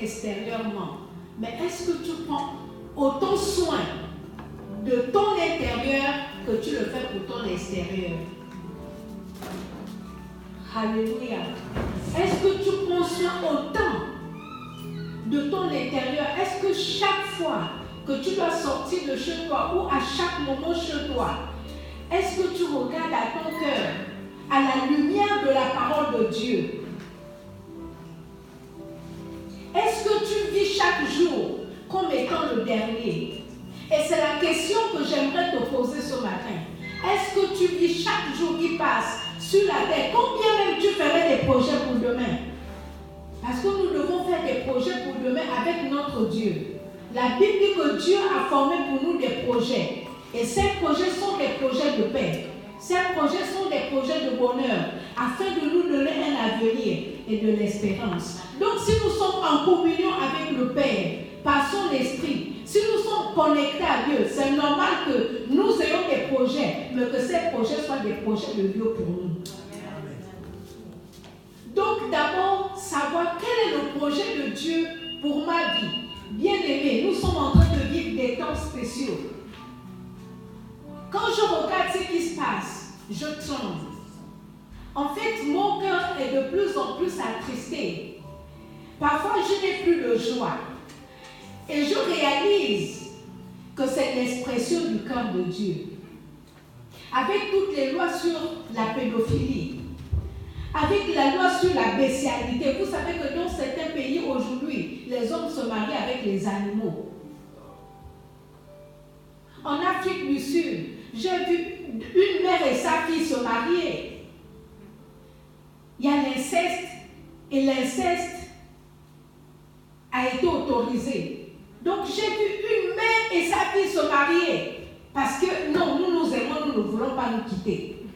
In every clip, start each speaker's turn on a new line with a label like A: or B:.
A: extérieurement. Mais est-ce que tu prends autant soin de ton intérieur que tu le fais pour ton extérieur? Alléluia. Est-ce que tu prends soin autant de ton intérieur? Est-ce que chaque fois que tu dois sortir de chez toi ou à chaque moment chez toi, est-ce que tu regardes à ton cœur, à la lumière de la parole de Dieu? Est-ce que tu vis chaque jour comme étant le dernier? Et c'est la question que j'aimerais te poser ce matin. Est-ce que tu vis chaque jour qui passe sur la terre? Combien même tu ferais des projets pour demain? Parce que nous devons faire des projets pour demain avec notre Dieu. La Bible dit que Dieu a formé pour nous des projets. Et ces projets sont des projets de paix. Ces projets sont des projets de bonheur, afin de nous donner un avenir et de l'espérance. Donc si nous sommes en communion avec le Père, par son esprit, si nous sommes connectés à Dieu, c'est normal que nous ayons des projets, mais que ces projets soient des projets de Dieu pour nous. Donc d'abord, savoir quel est le projet de Dieu pour ma vie. Bien-aimés, nous sommes en train de vivre des temps spéciaux. Quand je regarde ce qui se passe, je tremble. En fait, mon cœur est de plus en plus attristé. Parfois, je n'ai plus de joie. Et je réalise que c'est l'expression du cœur de Dieu. Avec toutes les lois sur la pédophilie, avec la loi sur la bestialité, vous savez que dans certains pays aujourd'hui, les hommes se marient avec les animaux. En Afrique du Sud, j'ai vu une mère et sa fille se marier. Il y a l'inceste, et l'inceste a été autorisé. Donc j'ai vu une mère et sa fille se marier. Parce que non, nous nous aimons, nous ne voulons pas nous quitter.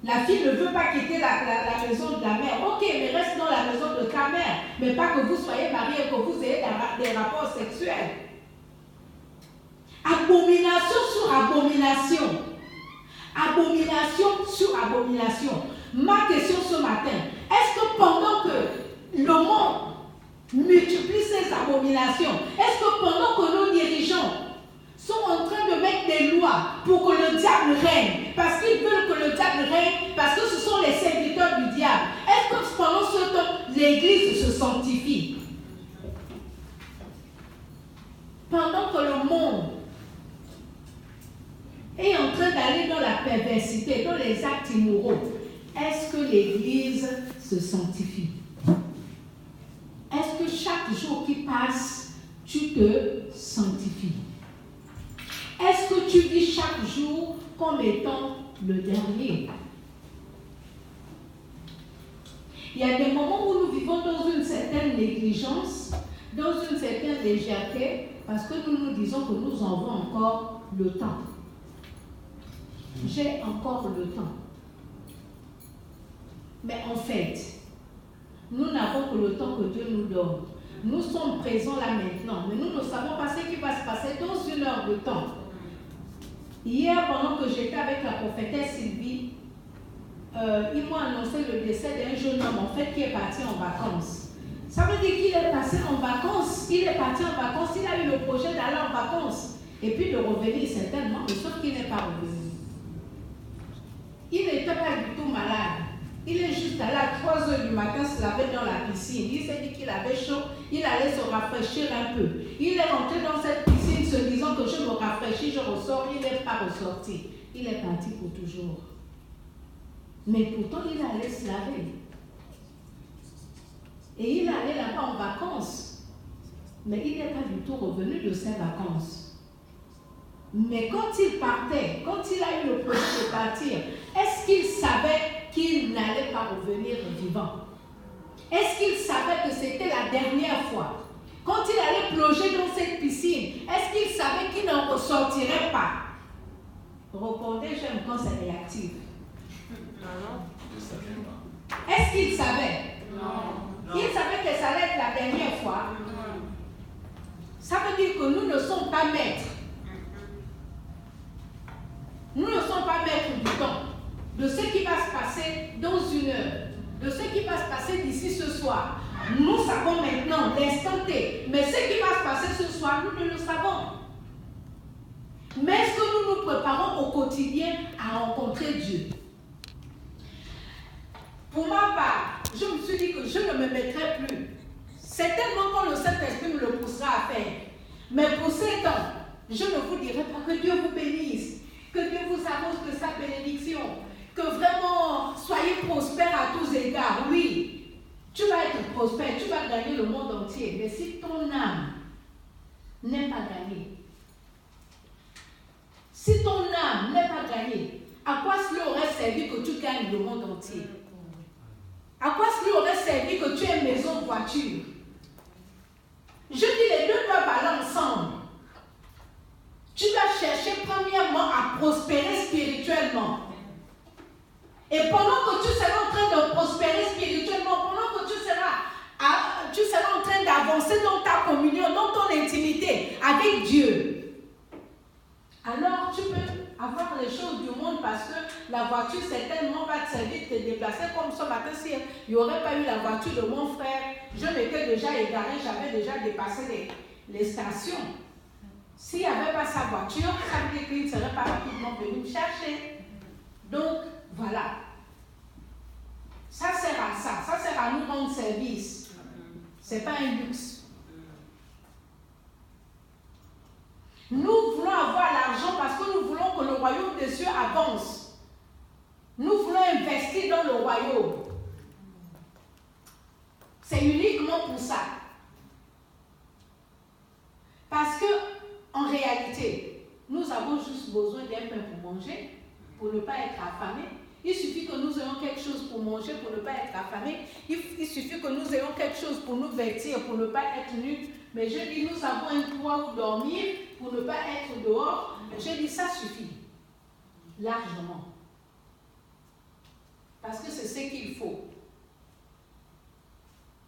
A: La fille ne veut pas quitter la maison de la mère. Ok, mais reste dans la maison de ta mère. Mais pas que vous soyez mariés et que vous ayez des rapports sexuels. Abomination sur abomination. Abomination sur abomination. Ma question ce matin, est-ce que pendant que le monde multiplie ces abominations, est-ce que pendant que nos dirigeants sont en train de mettre des lois pour que le diable règne, parce qu'ils veulent que le diable règne, parce que ce sont les serviteurs du diable, est-ce que pendant ce temps, l'Église se sanctifie? Pendant que le monde est en train d'aller dans la perversité, dans les actes immoraux, est-ce que l'Église se sanctifie? Est-ce que chaque jour qui passe, tu te sanctifies? Est-ce que tu vis chaque jour comme étant le dernier? Il y a des moments où nous vivons dans une certaine négligence, dans une certaine légèreté, parce que nous nous disons que nous avons encore le temps. J'ai encore le temps. Mais en fait, nous n'avons que le temps que Dieu nous donne. Nous sommes présents là maintenant, mais nous ne savons pas ce qui va se passer dans une heure de temps. Hier, pendant que j'étais avec la prophétesse Sylvie, ils m'ont annoncé le décès d'un jeune homme en fait qui est parti en vacances. Ça veut dire qu'il est passé en vacances, il est parti en vacances, il a eu le projet d'aller en vacances et puis de revenir certainement, mais sauf qu'il n'est pas revenu. Il n'était pas du tout malade. Il est juste allé à 3 heures du matin se laver dans la piscine. Il s'est dit qu'il avait chaud, il allait se rafraîchir un peu. Il est rentré dans cette piscine se disant que je me rafraîchis, je ressors. Il n'est pas ressorti. Il est parti pour toujours. Mais pourtant, il allait se laver. Et il allait là-bas en vacances. Mais il n'est pas du tout revenu de ses vacances. Mais quand il partait, quand il a eu le projet de partir, est-ce qu'il savait qu'il n'allait pas revenir vivant? Est-ce qu'il savait que c'était la dernière fois? Quand il allait plonger dans cette piscine, est-ce qu'il savait qu'il n'en ressortirait pas? Répondez, j'aime quand c'est réactif. Non. Est-ce qu'il savait? Non. Il savait que ça allait être la dernière fois. Ça veut dire que nous ne sommes pas maîtres. Nous ne sommes pas maîtres du temps, de ce qui va se passer dans une heure, de ce qui va se passer d'ici ce soir. Nous savons maintenant l'instant T. soir, nous ne le savons. Mais est-ce que nous nous préparons au quotidien à rencontrer Dieu? Pour ma part, je me suis dit que je ne me mettrai plus. Certainement quand le Saint-Esprit me le poussera à faire. Mais pour ces temps, je ne vous dirai pas que Dieu vous bénisse, que Dieu vous arrose de sa bénédiction, que vraiment soyez prospères à tous égards. Oui, tu vas être prospère, tu vas gagner le monde entier. Mais si ton âme n'est pas gagnée, si ton âme n'est pas gagnée, à quoi cela aurait servi que tu gagnes le monde entier? À quoi cela aurait servi que tu aies maison, voiture? Je dis les deux doivent aller ensemble. Tu dois chercher premièrement à prospérer spirituellement. Et pendant que tu seras en train de prospérer spirituellement, pendant que tu seras en train d'avancer dans ta communion, dans ton intimité avec Dieu, alors tu peux avoir les choses du monde parce que la voiture certainement va te servir de te déplacer. Comme ce matin, s'il n'y aurait pas eu la voiture de mon frère, je m'étais déjà égaré, j'avais déjà dépassé les stations. S'il n'y avait pas sa voiture, ça veut dire qu'il ne serait pas rapidement venu me chercher. Donc, voilà. Ça sert à ça. Ça sert à nous rendre service. Ce n'est pas un luxe. Nous voulons avoir l'argent parce que nous voulons que le royaume des cieux avance. Nous voulons investir dans le royaume. C'est uniquement pour ça. Parce que, en réalité, nous avons juste besoin d'un pain pour manger, pour ne pas être affamés. Il suffit que nous ayons quelque chose pour manger, pour ne pas être affamés. Il suffit que nous ayons quelque chose pour nous vêtir, pour ne pas être nus. Mais je dis, nous avons un toit où dormir, pour ne pas être dehors. Je dis, ça suffit. Largement. Parce que c'est ce qu'il faut.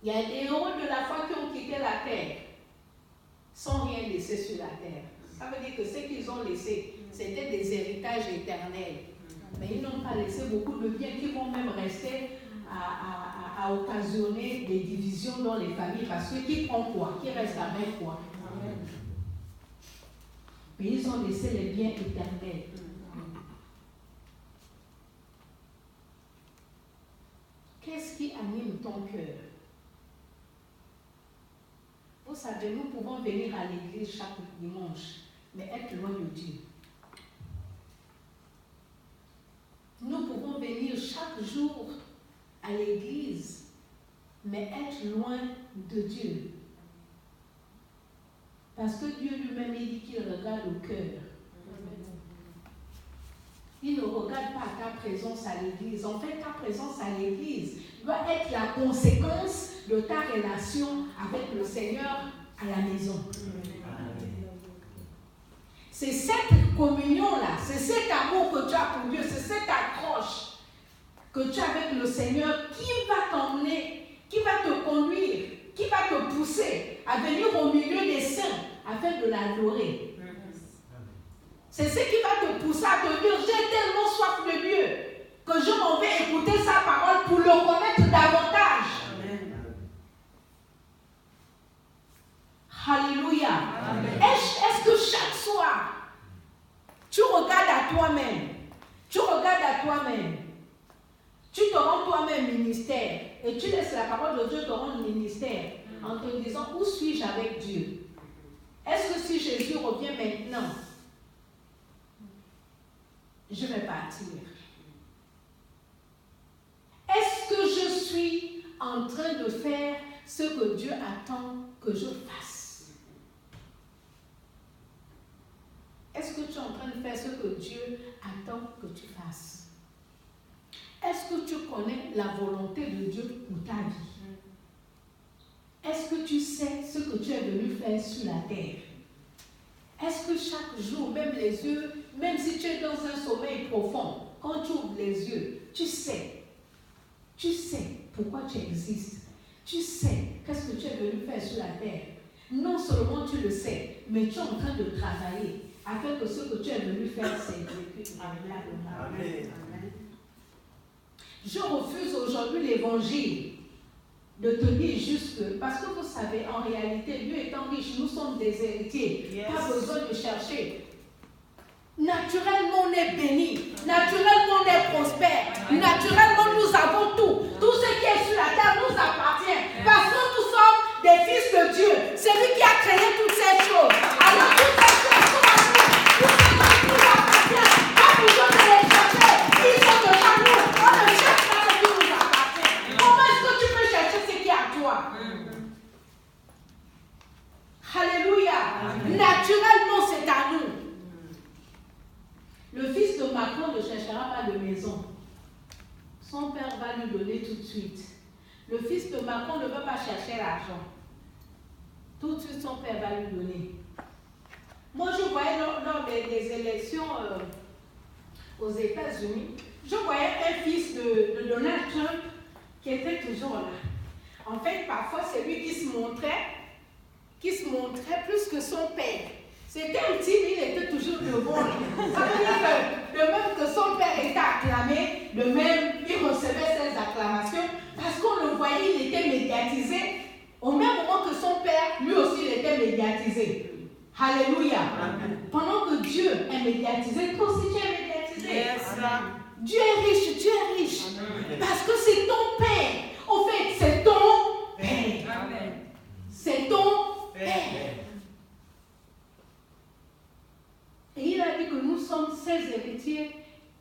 A: Il y a des héros de la foi qui ont quitté la terre sans rien laisser sur la terre. Ça veut dire que ce qu'ils ont laissé, c'était des héritages éternels. Mais ils n'ont pas laissé beaucoup de biens qui vont même rester à occasionner des divisions dans les familles. Parce que qui prend quoi? Qui reste avec quoi? Mais ils ont laissé les biens éternels. Qu'est-ce qui anime ton cœur? Vous savez, nous pouvons venir à l'église chaque dimanche, mais être loin de Dieu. Nous pouvons venir chaque jour à l'église, mais être loin de Dieu. Parce que Dieu lui-même, il dit qu'il regarde au cœur. Il ne regarde pas ta présence à l'église. En fait, ta présence à l'église doit être la conséquence de ta relation avec le Seigneur à la maison. C'est cette communion-là, c'est cet amour que tu as pour Dieu, c'est cette accroche que tu as avec le Seigneur qui va t'emmener, qui va te conduire, qui va te pousser à venir au milieu des saints afin de l'adorer. C'est ce qui va te pousser à te dire, j'ai tellement soif de Dieu que je m'en vais écouter sa parole pour le connaître davantage. Alléluia. Est-ce que chaque soir, tu regardes à toi-même, tu te rends toi-même ministère et tu laisses la parole de Dieu te rendre ministère en te disant, où suis-je avec Dieu? Est-ce que si Jésus revient maintenant, je vais partir? Est-ce que je suis en train de faire ce que Dieu attend que je fasse? Est-ce que tu es en train de faire ce que Dieu attend que tu fasses? Est-ce que tu connais la volonté de Dieu pour ta vie? Est-ce que tu sais ce que tu es venu faire sur la terre? Est-ce que chaque jour, même les yeux, même si tu es dans un sommeil profond, quand tu ouvres les yeux, tu sais pourquoi tu existes. Tu sais qu'est-ce que tu es venu faire sur la terre. Non seulement tu le sais, mais tu es en train de travailler afin que ce que tu es venu faire s'exécute agréablement. Amen. Je refuse aujourd'hui l'évangile de te dire juste que, parce que vous savez, en réalité, Dieu étant riche, nous sommes des héritiers. Yes. Pas besoin de chercher. Naturellement, on est béni. Naturellement, on est prospère. Naturellement, nous avons tout. Tout ce qui est sur la terre nous appartient. Parce que nous sommes des fils de Dieu. C'est lui qui a créé toutes ces choses. Alors, toutes ces choses sont à nous. Tout ce qui nous appartient. Pas besoin de les chercher. Ils sont déjà nous. On ne cherche pas ce qui nous appartient. Comment est-ce que tu peux chercher ce qui est à toi? Alléluia. Naturellement, c'est à nous. Le fils de Macron ne cherchera pas de maison. Son père va lui donner tout de suite. Le fils de Macron ne veut pas chercher l'argent. Tout de suite, son père va lui donner. Moi, je voyais lors des élections aux États-Unis, je voyais un fils de Donald Trump qui était toujours là. En fait, parfois, c'est lui qui se montrait plus que son père. C'était un type, il était toujours devant. Ça veut dire que de même que son père était acclamé, de même, il recevait ses acclamations parce qu'on le voyait, il était médiatisé. Au même moment que son père, lui aussi, il était médiatisé. Alléluia. Pendant que Dieu est médiatisé, toi aussi tu es médiatisé. Yes. Dieu est riche, Dieu est riche. Amen. Parce que c'est ton père. Au fait, c'est ton père. Amen. C'est ton père. Et il a dit que nous sommes ses héritiers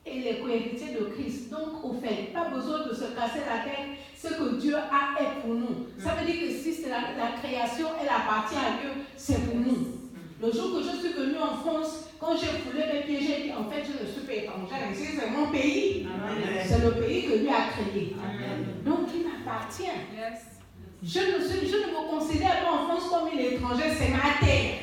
A: et les co-héritiers de Christ. Donc, au fait, pas besoin de se casser la tête. Ce que Dieu a est pour nous. Ça veut dire que si c'est la création, elle appartient à Dieu, c'est pour nous. Le jour que je suis venue en France, quand j'ai foulé mes pieds, j'ai dit, en fait, je ne suis pas étrangère. Ici, c'est mon pays. Amen. C'est le pays que lui a créé. Amen. Donc, il m'appartient. Yes. Je ne me considère pas en France comme une étrangère, c'est ma terre.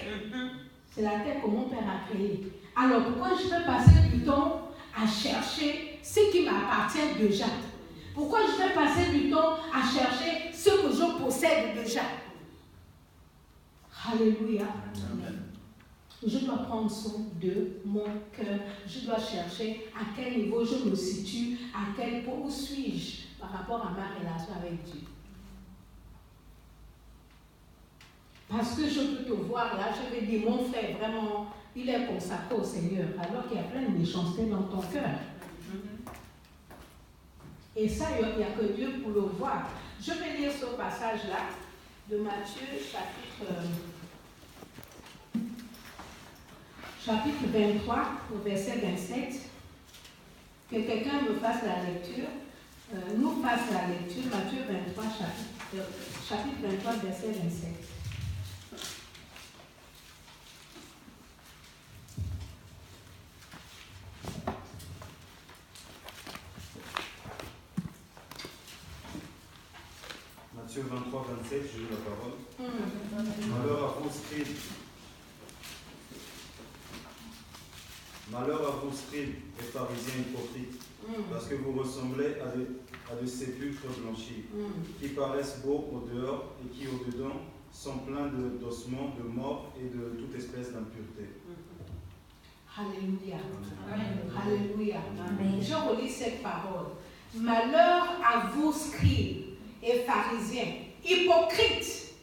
A: C'est la terre que mon père a créée. Alors, pourquoi je vais passer du temps à chercher ce qui m'appartient déjà? Pourquoi je vais passer du temps à chercher ce que je possède déjà? Alléluia. Amen. Je dois prendre soin de mon cœur. Je dois chercher à quel niveau je me situe, à quel point, où suis-je par rapport à ma relation avec Dieu. Parce que je peux te voir là, je vais dire, mon frère, vraiment, il est consacré au Seigneur, alors qu'il y a plein de méchanceté dans ton cœur. Et ça, il n'y a que Dieu pour le voir. Je vais lire ce passage-là de Matthieu, chapitre 23, au verset 27. Que quelqu'un me fasse la lecture, nous fasse la lecture, Matthieu 23, chapitre 23, verset 27.
B: Matthieu 23, 27, je lis la parole. Malheur à vous, scribes. Malheur à vous, scribes et pharisiens hypocrites, parce que vous ressemblez à de sépulcres blanchis, qui paraissent beaux au dehors et qui au dedans sont pleins d'ossements, de morts et de toute espèce d'impureté.
A: Alléluia. Amen. Alléluia. Amen. Je relis cette parole. Malheur à vous, scribes et pharisiens, hypocrites,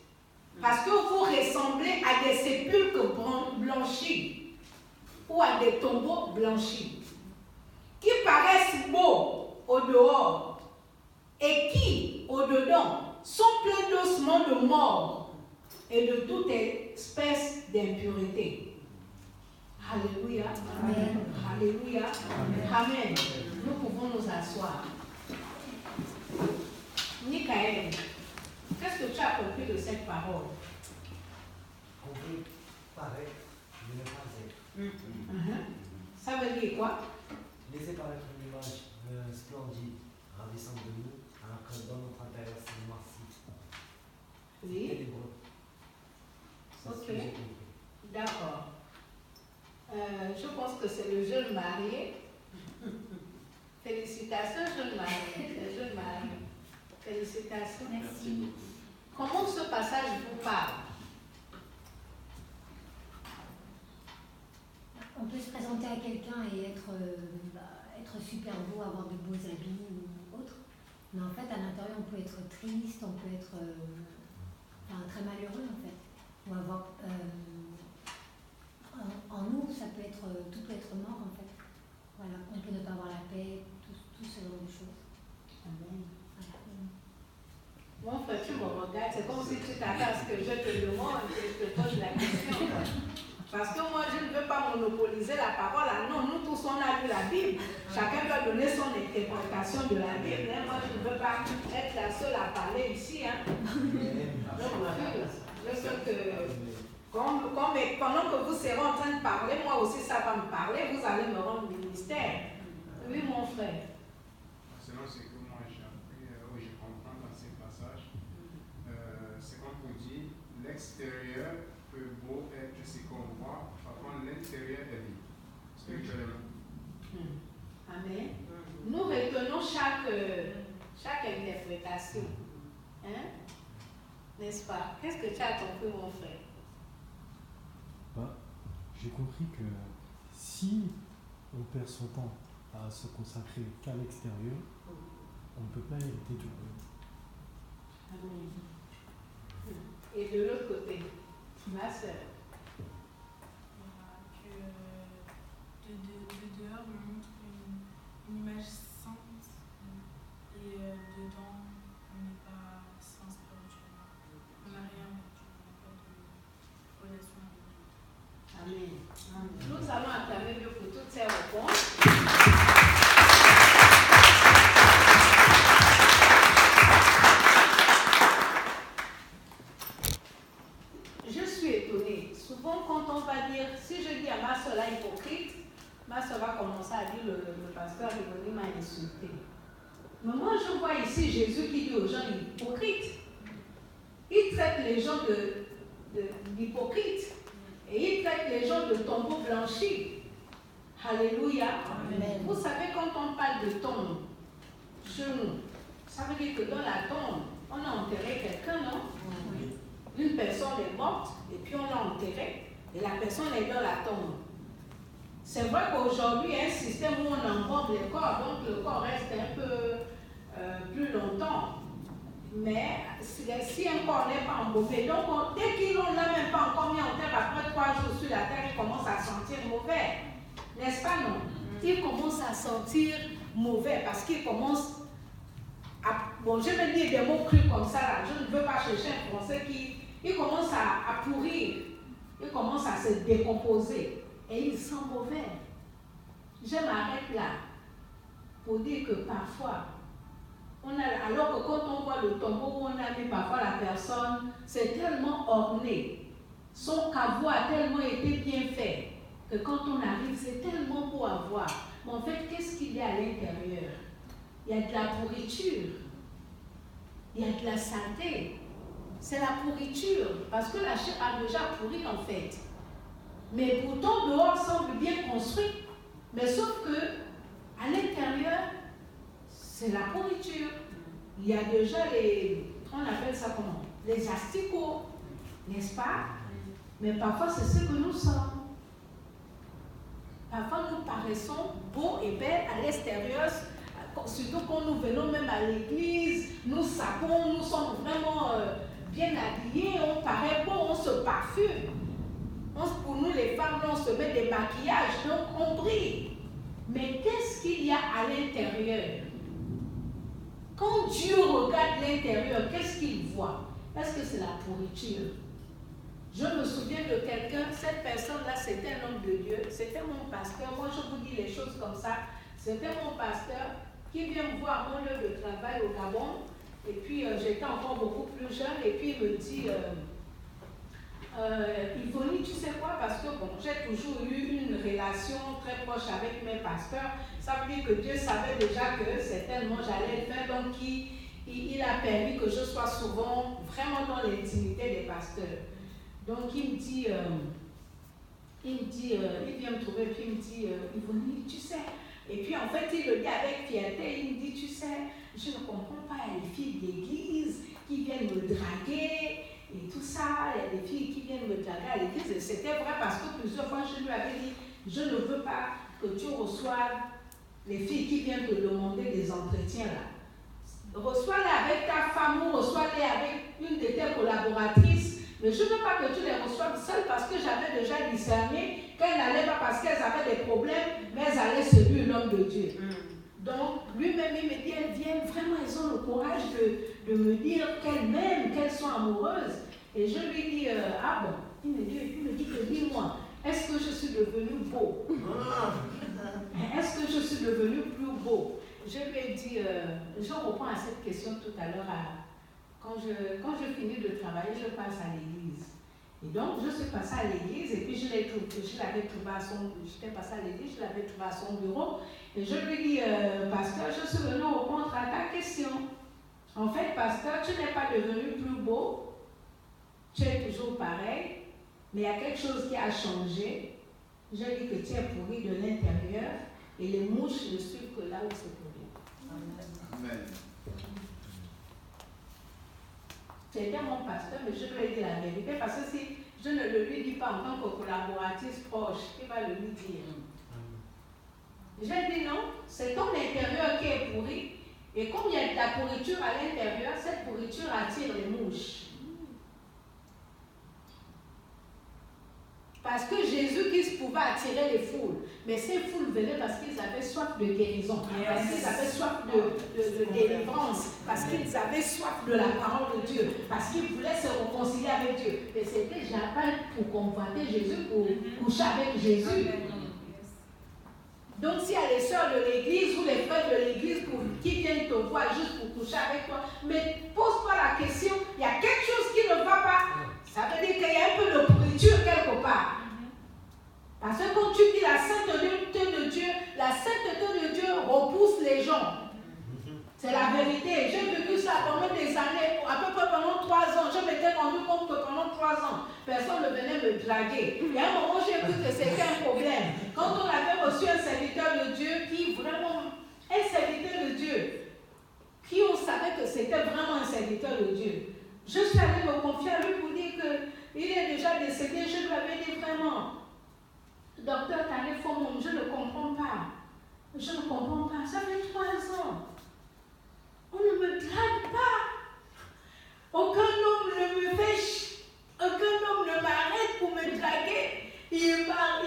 A: parce que vous ressemblez à des sépulcres blanchis ou à des tombeaux blanchis, qui paraissent beaux au dehors et qui, au dedans, sont pleins d'ossements de mort et de toute espèce d'impureté. Alléluia. Amen. Alléluia. Amen. Amen. Nous pouvons nous asseoir. Michael, qu'est-ce que tu as compris de cette parole?
C: Compris, pareil, je ne pas être.
A: Ça veut dire quoi?
C: Laissez paraître une image splendide, ravissante de nous, alors que dans notre intérieur, c'est noirci.
A: Oui.
C: Ténébreux.
A: Ok. D'accord. Je pense que c'est le jeune marié. Félicitations, jeune marié. Le jeune marié. Félicitations.
D: Merci.
A: Comment ce passage vous parle?
D: On peut se présenter à quelqu'un et être super beau, avoir de beaux habits ou autre. Mais en fait, à l'intérieur, on peut être triste, on peut être très malheureux, en fait. Ou avoir... en nous, ça peut être, tout peut être mort, en fait. Voilà, on peut ne pas avoir la paix, tout ce genre de choses.
A: Amen.
D: Voilà.
A: Mon frère, tu me regardes, c'est comme si tu t'attends à ce que je te demande, que je te pose la question. Parce que moi, je ne veux pas monopoliser la parole. Non, nous tous, on a lu la Bible. Chacun doit donner son interprétation de la Bible. Moi, je ne veux pas être la seule à parler ici. Je sais que pendant que vous serez en train de parler, moi aussi, ça va me parler. Vous allez me rendre ministère. Oui, mon frère.
E: Selon ce que moi j'ai appris, je comprends dans ces passages, c'est comme vous dites, l'extérieur peut beau être ce qu'on voit, par contre l'intérieur est vide, spirituellement.
A: Amen. Nous retenons chaque interprétation. Hein? N'est-ce pas? Qu'est-ce que tu as compris, mon frère?
F: J'ai compris que si on perd son temps à se consacrer qu'à l'extérieur, on ne peut pas hériter du royaume.
A: Amen. Et de l'autre côté, ma soeur.
G: Que de dehors on montre une image sainte et dedans on n'est pas saint spirituellement. On n'a rien avec Dieu, on n'a pas de relation avec Dieu.
A: Amen. Nous allons acclamer Dieu pour toutes ces réponses. Je suis étonnée. Souvent, quand on va dire, si je dis à ma soeur là hypocrite, ma soeur va commencer à dire le pasteur Révoni m'a insulté. Mais moi, je vois ici Jésus qui dit aux gens hypocrites. Il traite les gens d'hypocrites. Et il traite les gens de tombeaux blanchis. Alléluia. Amen. Vous savez, quand on parle de tombe chez nous, ça veut dire que dans la tombe, on a enterré quelqu'un, non? Oui. Une personne est morte et puis on l'a enterrée et la personne est dans la tombe. C'est vrai qu'aujourd'hui, il y a un système où on embaume les corps, donc le corps reste un peu plus longtemps. Mais si un corps n'est pas embaumé, donc dès qu'ils n'ont même pas encore mis en terre, après 3 jours sur la terre, il commence à sentir mauvais. N'est-ce pas, non? Il commence à sentir mauvais parce qu'il commence à... Bon, je vais dire des mots crus comme ça, là. Je ne veux pas chercher un français il commence à pourrir. Il commence à se décomposer. Et il sent mauvais. Je m'arrête là pour dire que parfois, alors que quand on voit le tombeau où on a mis parfois la personne, c'est tellement orné. Son caveau a tellement été bien fait que quand on arrive, c'est tellement beau à voir. Mais en fait, qu'est-ce qu'il y a à l'intérieur? Il y a de la pourriture. Il y a de la saleté. C'est la pourriture. Parce que la chair a déjà pourri en fait. Mais pourtant, dehors semble bien construit. Mais sauf que, à l'intérieur, c'est la pourriture. Il y a déjà on appelle ça comment? Les asticots, n'est-ce pas? Mais parfois c'est ce que nous sommes. Parfois nous paraissons beaux et belles à l'extérieur, surtout quand nous venons même à l'église, nous savons, nous sommes vraiment bien habillés, on paraît beau, on se parfume. Pour nous les femmes, on se met des maquillages, donc on brille. Mais qu'est-ce qu'il y a à l'intérieur? Quand Dieu regarde l'intérieur, qu'est-ce qu'il voit? Est-ce que c'est la pourriture? Je me souviens de quelqu'un, cette personne-là, c'était un homme de Dieu, c'était mon pasteur. Moi, je vous dis les choses comme ça. C'était mon pasteur qui vient me voir à mon lieu de travail au Gabon. Et puis, j'étais encore beaucoup plus jeune. Et puis, il me dit, Yvonne, tu sais quoi? Parce que bon, j'ai toujours eu une relation très proche avec mes pasteurs. Ça veut dire que Dieu savait déjà que certainement j'allais le faire. Donc, il a permis que je sois souvent vraiment dans l'intimité des pasteurs. Donc, il vient me trouver et puis il me dit, Yvonne, tu sais. Et puis, en fait, il le dit avec fierté. Il me dit, tu sais, je ne comprends pas les filles d'église qui viennent me draguer. Et tout ça, il y a des filles qui viennent me draguer à l'église. Et c'était vrai parce que plusieurs fois, je lui avais dit, je ne veux pas que tu reçoives les filles qui viennent te demander des entretiens là. Reçois-les avec ta femme ou reçois-les avec une de tes collaboratrices. Mais je ne veux pas que tu les reçoives seules parce que j'avais déjà discerné qu'elles n'allaient pas parce qu'elles avaient des problèmes, mais elles allaient servir l'homme de Dieu. Donc, lui-même, il me dit, elles viennent vraiment, elles ont le courage de me dire qu'elles m'aiment, qu'elles sont amoureuses. Et je lui dis, ah bon, il me dit que dis-moi, est-ce que je suis devenu beau? Est-ce que je suis devenu plus beau? Je lui ai dit, je reprends à cette question tout à l'heure, quand je finis de travailler, je passe à l'église. Et donc, je suis passée à l'église et puis je l'avais trouvé à son bureau. Et je lui dis, pasteur, je suis venu répondre à ta question. En fait, pasteur, tu n'es pas devenu plus beau, tu es toujours pareil, mais il y a quelque chose qui a changé. Je dis que tu es pourri de l'intérieur et les mouches ne suivent que là où c'est pourri.
E: Amen.
A: C'était mon pasteur, mais je lui ai dit la vérité parce que si je ne le lui dis pas en tant que collaboratrice proche, il va le lui dire. J'ai dit non, c'est ton intérieur qui est pourri et comme il y a de la pourriture à l'intérieur, cette pourriture attire les mouches. Parce que Jésus-Christ pouvait attirer les foules, mais ces foules venaient parce qu'ils avaient soif de guérison, parce qu'ils avaient soif de délivrance, parce qu'ils avaient soif de la parole de Dieu, parce qu'ils voulaient se réconcilier avec Dieu. Et c'était jamais pour convoiter Jésus, pour coucher avec Jésus. Donc s'il y a les sœurs de l'église ou les frères de l'église qui viennent te voir juste pour coucher avec toi, mais pose-toi la question, il y a quelque chose qui ne va pas. Ça veut dire qu'il y a un peu de pourriture quelque part. Parce que quand tu dis la sainteté de Dieu repousse les gens. C'est la vérité. J'ai vécu ça pendant des années, à peu près pendant 3 ans. Je m'étais rendu compte que pendant 3 ans, personne ne venait me draguer. Et à un moment, j'ai cru que c'était un problème. Quand on avait reçu un serviteur de Dieu qui on savait que c'était vraiment un serviteur de Dieu. Je suis allée me confier à lui pour dire qu'il est déjà décédé. Je lui avais dit vraiment, docteur Tarif, je ne comprends pas. Je ne comprends pas. Ça fait 3 ans. On ne me drague pas. Aucun homme ne m'arrête pour me draguer. Il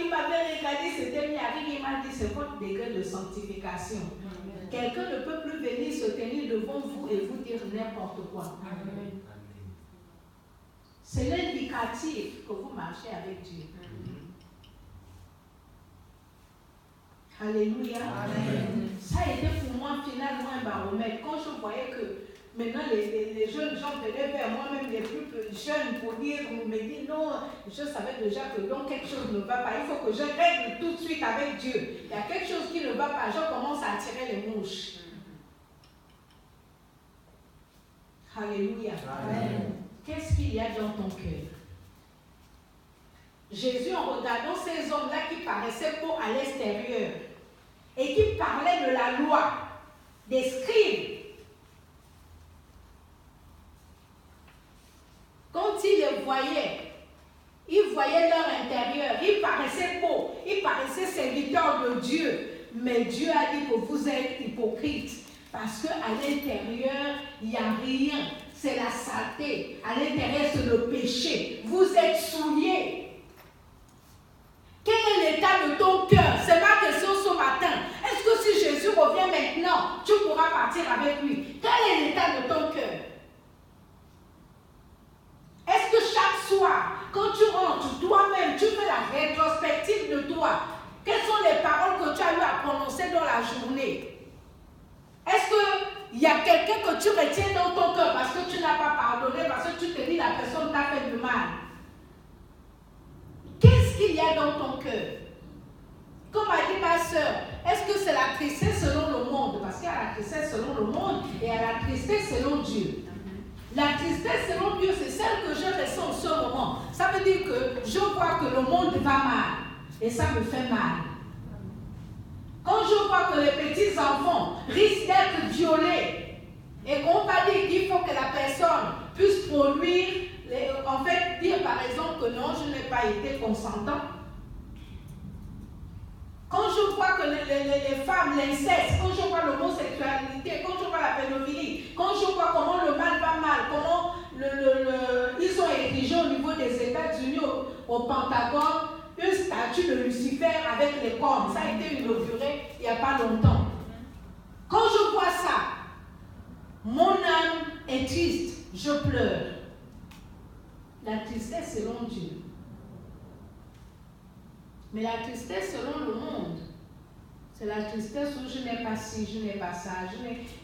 A: m'avait regardé, c'était mis à rire, il m'a dit, c'est votre degré de sanctification. Quelqu'un ne peut plus venir se tenir devant vous et vous dire n'importe quoi. Amen. C'est l'indicatif que vous marchez avec Dieu. Alléluia. Amen. Ça a été pour moi finalement un baromètre. Quand je voyais que maintenant les jeunes gens venaient vers moi, même les plus jeunes, pour me dire non, je savais déjà que donc quelque chose ne va pas. Il faut que je règle tout de suite avec Dieu. Il y a quelque chose qui ne va pas. Je commence à attirer les mouches. Alléluia. Amen. Qu'est-ce qu'il y a dans ton cœur? Jésus, en regardant ces hommes-là qui paraissaient beaux à l'extérieur et qui parlaient de la loi, des scribes, quand il les voyait, il voyait leur intérieur, ils paraissaient beaux, ils paraissaient serviteurs de Dieu. Mais Dieu a dit que vous êtes hypocrites parce qu'à l'intérieur, il n'y a rien. C'est la saleté. À l'intérieur, c'est le péché. Vous êtes souillés. Quel est l'état de ton cœur? C'est ma question ce matin. Est-ce que si Jésus revient maintenant, tu pourras partir avec lui? Quel est l'état de ton cœur? Est-ce que chaque soir, quand tu rentres, toi-même, tu fais la rétrospective de toi? Quelles sont les paroles que tu as eu à prononcer dans la journée? Est-ce qu'il y a quelqu'un que tu retiens dans ton cœur parce que tu n'as pas pardonné, parce que tu te dis la personne t'a fait du mal? Qu'est-ce qu'il y a dans ton cœur? Comme a dit ma soeur, est-ce que c'est la tristesse selon le monde? Parce qu'il y a la tristesse selon le monde et il y a la tristesse selon Dieu. La tristesse selon Dieu, c'est celle que je ressens en ce moment. Ça veut dire que je vois que le monde va mal et ça me fait mal. Quand je vois que les petits enfants risquent d'être violés et qu'on va dire qu'il faut que la personne puisse produire, en fait, dire par exemple que non, je n'ai pas été consentant. Quand je vois que les femmes, l'inceste, quand je vois l'homosexualité, quand je vois la pédophilie, quand je vois comment le mal va mal, comment ils ont érigé au niveau des États-Unis, au Pentagone, une statue de Lucifer avec les cornes. Ça a été inauguré il n'y a pas longtemps. Quand je vois ça, mon âme est triste, je pleure. La tristesse selon Dieu. Mais la tristesse selon le monde, c'est la tristesse où je n'ai pas ci, je n'ai pas ça.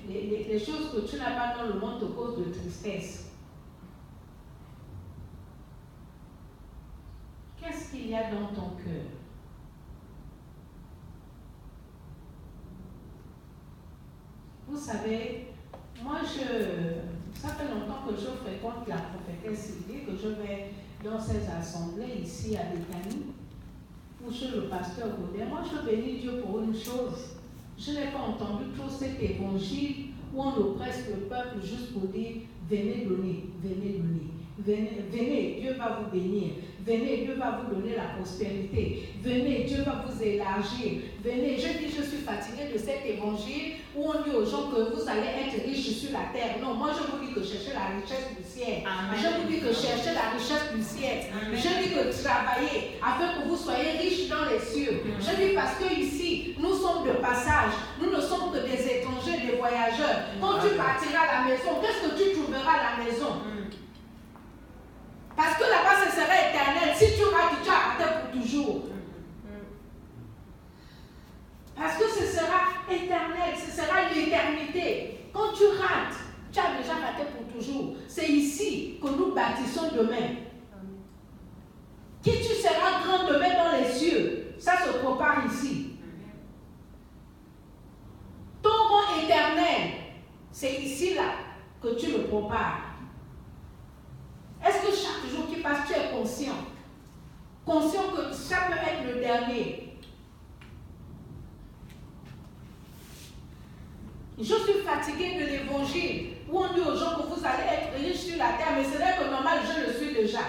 A: Les choses que tu n'as pas dans le monde te causent de tristesse. Qu'est-ce qu'il y a dans ton cœur? Vous savez, moi ça fait longtemps que je fréquente la prophétesse Sylvie, que je vais dans ces assemblées ici à Béthanie, ou chez le pasteur Godet. Moi je bénis Dieu pour une chose. Je n'ai pas entendu trop cet évangile où on oppresse le peuple juste pour dire venez donner, venez donner. Venez, Dieu va vous bénir. Venez, Dieu va vous donner la prospérité. Venez, Dieu va vous élargir. Venez, je suis fatiguée de cet évangile où on dit aux gens que vous allez être riches sur la terre. Non, moi je vous dis que cherchez la richesse du ciel. Amen. Je vous dis que cherchez la richesse du ciel. Amen. Je dis que travaillez afin que vous soyez riches dans les cieux. Amen. Je dis parce que ici, nous sommes de passage. Nous ne sommes que des étrangers, des voyageurs. Quand tu partiras à la maison, qu'est-ce que tu trouveras à la maison? Parce que là-bas, ce sera éternel. Si tu rates, tu as raté pour toujours. Parce que ce sera éternel, ce sera l'éternité. Quand tu rates, tu as déjà raté pour toujours. C'est ici que nous bâtissons demain. Qui tu seras grand demain dans les cieux, ça se prépare ici. Ton rang éternel, c'est ici-là que tu le prépares. Est-ce que chaque jour qui passe, tu es conscient? Conscient que ça peut être le dernier. Je suis fatiguée de l'évangile où on dit aux gens que vous allez être riches sur la terre, mais c'est vrai que normal, je le suis déjà.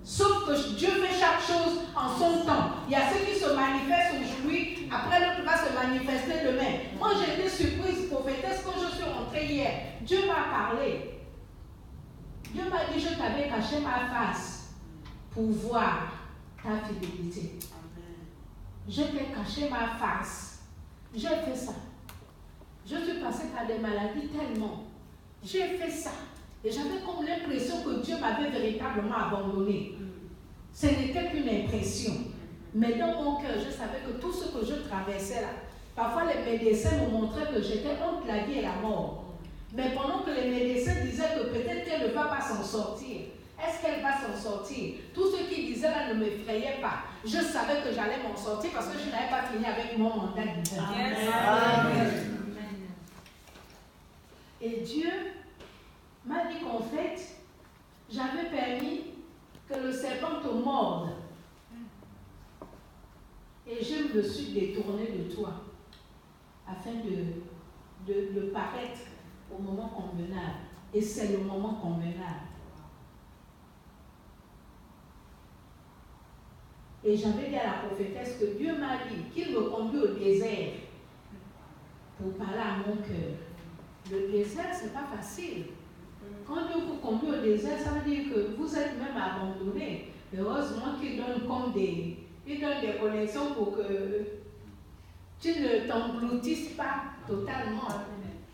A: Sauf que Dieu fait chaque chose en son temps. Il y a ceux qui se manifestent aujourd'hui, après l'autre va se manifester demain. Moi, j'ai été surprise, prophétesse, quand je suis rentrée hier. Dieu m'a parlé. Dieu m'a dit, je t'avais caché ma face pour voir ta fidélité. Je t'ai caché ma face. J'ai fait ça. Je suis passée par des maladies tellement. J'ai fait ça. Et j'avais comme l'impression que Dieu m'avait véritablement abandonné. Ce n'était qu'une impression. Mais dans mon cœur, je savais que tout ce que je traversais là, parfois les médecins me montraient que j'étais entre la vie et la mort. Mais pendant que les médecins disaient que peut-être qu'elle ne va pas s'en sortir, est-ce qu'elle va s'en sortir? Tout ce qu'ils disaient là ne m'effrayait pas. Je savais que j'allais m'en sortir parce que je n'avais pas fini avec mon mandat divin. Amen. Et Dieu m'a dit qu'en fait, j'avais permis que le serpent te morde. Et je me suis détournée de toi afin de paraître au moment convenable. Et c'est le moment convenable. Et j'avais dit à la prophétesse que Dieu m'a dit qu'il me conduit au désert pour parler à mon cœur. Le désert, ce n'est pas facile. Quand Dieu vous conduit au désert, ça veut dire que vous êtes même abandonné. Heureusement qu'il donne comme des connexions pour que tu ne t'engloutisses pas totalement.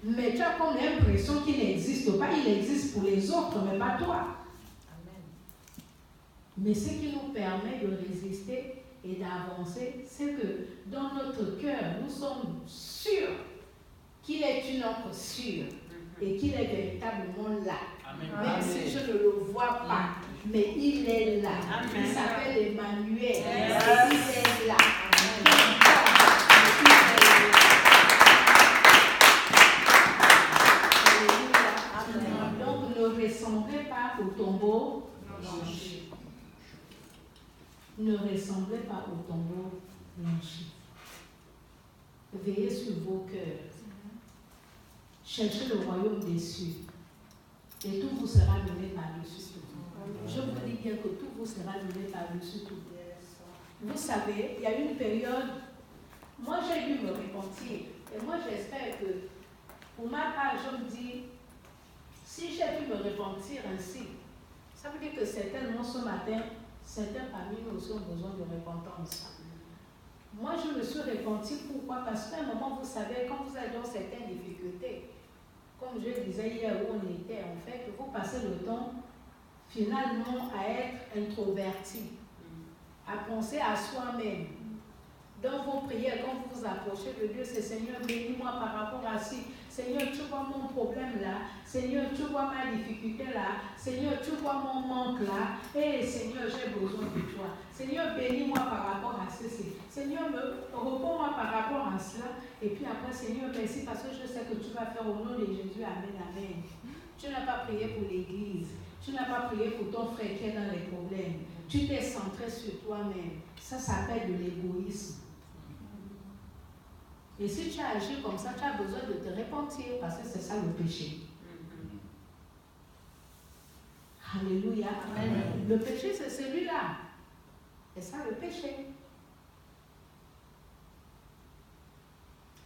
A: Mais tu as comme l'impression qu'il n'existe pas. Il existe pour les autres, mais pas toi. Mais ce qui nous permet de résister et d'avancer, c'est que dans notre cœur, nous sommes sûrs qu'il est une encre sûre et qu'il est véritablement là. Amen. Même si je ne le vois pas, mais il est là. Amen. Il s'appelle Emmanuel. Yes. Il est là. Amen. Donc ne ressemblez pas au tombeau blanchi. Ne ressemblez pas au tombeau blanchi. Veillez sur vos cœurs. Cherchez le royaume des cieux. Et tout vous sera donné par-dessus tout. Je vous dis bien que tout vous sera donné par-dessus tout. Vous savez, il y a une période, moi j'ai dû me repentir. Et moi j'espère que, pour ma part, je me dis, Si j'ai pu me repentir ainsi, ça veut dire que certainement ce matin, certains parmi nous aussi ont besoin de repentance. Moi, je me suis repentie. Pourquoi? Parce qu'à un moment, vous savez, quand vous êtes dans certaines difficultés, comme je disais hier où on était, en fait, vous passez le temps finalement à être introverti, à penser à soi-même. Dans vos prières, quand vous vous approchez de Dieu, c'est Seigneur, bénis-moi par rapport à ci. Seigneur, tu vois mon problème là. Seigneur, tu vois ma difficulté là. Seigneur, tu vois mon manque là. Et Seigneur, j'ai besoin de toi. Seigneur, bénis-moi par rapport à ceci. Seigneur, réponds-moi par rapport à cela. Et puis après, Seigneur, merci parce que je sais que tu vas faire au nom de Jésus. Amen, amen. Tu n'as pas prié pour l'église. Tu n'as pas prié pour ton frère qui est dans les problèmes. Tu t'es centré sur toi-même. Ça s'appelle de l'égoïsme. Et si tu as agi comme ça, tu as besoin de te repentir parce que c'est ça le péché. Alléluia. Amen. Le péché, c'est celui-là. C'est ça le péché.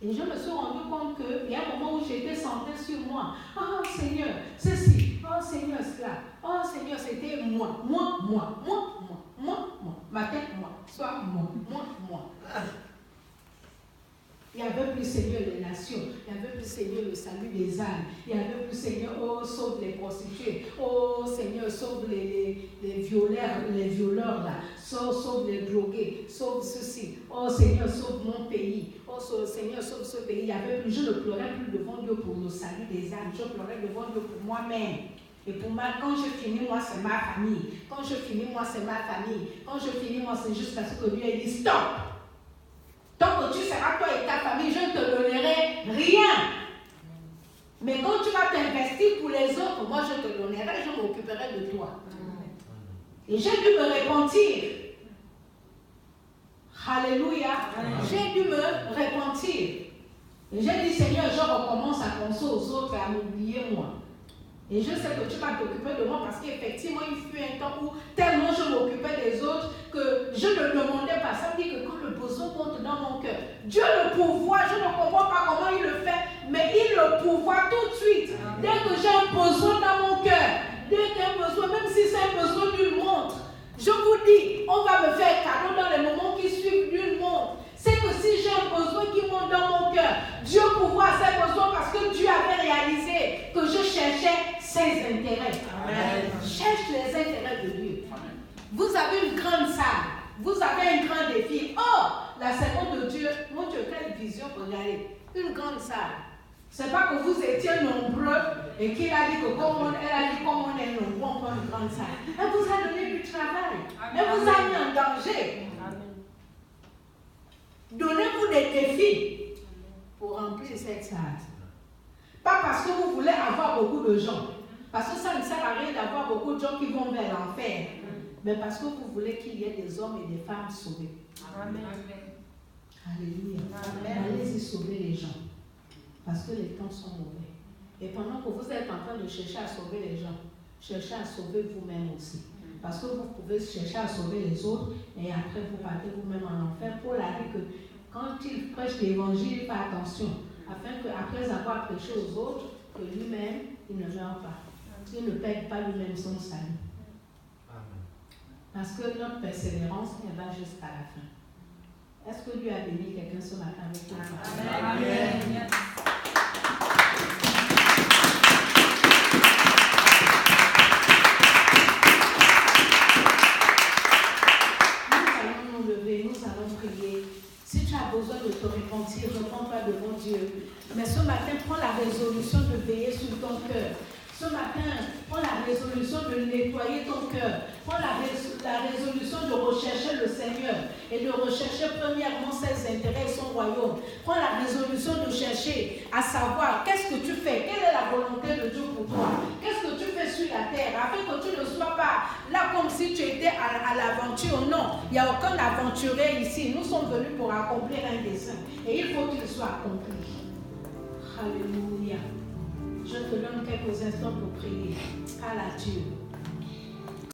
A: Et je me suis rendu compte qu'il y a un moment où j'étais centrée sur moi. Oh Seigneur, ceci. Oh Seigneur, cela. Oh Seigneur, c'était moi. Ma tête, moi. Soit moi. Il y avait plus Seigneur les nations, il y avait plus Seigneur le salut des âmes, il y avait plus Seigneur, oh sauve les prostituées, oh Seigneur sauve les violeurs là, sauve les drogués, sauve ceci, oh Seigneur sauve mon pays, oh Seigneur sauve ce pays. Il y avait plus, je ne pleurais plus devant Dieu pour le salut des âmes, je pleurais devant Dieu pour moi-même. Et pour moi, quand je finis, moi c'est ma famille, quand je finis, moi c'est ma famille, quand je finis, moi c'est jusqu'à ce que Dieu ait dit stop. Tant que tu seras toi et ta famille, je ne te donnerai rien. Mais quand tu vas t'investir pour les autres, moi je te donnerai, je m'occuperai de toi. Et j'ai dû me repentir. Alléluia. J'ai dû me repentir. Et j'ai dit, Seigneur, je recommence à penser aux autres et à m'oublier moi. Et je sais que tu vas t'occuper de moi parce qu'effectivement, il fut un temps où tellement je m'occupais des autres que je ne demandais pas. Ça veut dire que quand le besoin monte dans mon cœur, Dieu le pourvoit, je ne comprends pas comment il le fait, mais il le pourvoit tout de suite. Dès que j'ai un besoin dans mon cœur, dès qu'il y a un besoin, même si c'est un besoin d'une montre, je vous dis, on va me faire cadeau dans les moments qui suivent d'une montre. C'est que si j'ai un besoin qui monte dans mon cœur, Dieu pourvoit ses besoins parce que Dieu avait réalisé que je cherchais ses intérêts. Amen. Cherche les intérêts de Dieu. Amen. Vous avez une grande salle, vous avez un grand défi. Oh, la seconde de Dieu, mon Dieu, quelle vision, regardez. Une grande salle. C'est pas que vous étiez nombreux et qu'il a dit que comme on est nombreux, on prend une grande salle. Elle vous a donné du travail. Elle vous a mis en danger. Donnez-vous des défis pour remplir cette salle. Pas parce que vous voulez avoir beaucoup de gens. Parce que ça ne sert à rien d'avoir beaucoup de gens qui vont vers l'enfer. Mais parce que vous voulez qu'il y ait des hommes et des femmes sauvés. Amen. Alléluia. Allez-y sauver les gens. Parce que les temps sont mauvais. Et pendant que vous êtes en train de chercher à sauver les gens, cherchez à sauver vous-même aussi. Parce que vous pouvez chercher à sauver les autres et après vous partez vous-même en enfer. Paul a dit que quand il prêche l'évangile, il fait attention. Afin qu'après avoir prêché aux autres, que lui-même, il ne meure pas. Il ne perd pas lui-même son salut. Parce que notre persévérance, elle va jusqu'à la fin. Est-ce que Dieu a béni quelqu'un ce matin avec toi? Amen. Nous allons nous lever, nous allons prier. Si tu as besoin de te repentir, repens-toi devant Dieu. Mais ce matin, prends la résolution de veiller sur ton cœur. Ce matin, prends la résolution de nettoyer ton cœur. Prends la résolution de rechercher le Seigneur et de rechercher premièrement ses intérêts et son royaume. Prends la résolution de chercher à savoir qu'est-ce que tu fais, quelle est la volonté de Dieu pour toi, qu'est-ce que tu fais sur la terre, afin que tu ne sois pas là comme si tu étais à l'aventure. Non, il n'y a aucun aventurier ici. Nous sommes venus pour accomplir un dessein et il faut qu'il soit accompli. Alléluia. Je te donne quelques instants pour prier. Parle à Dieu.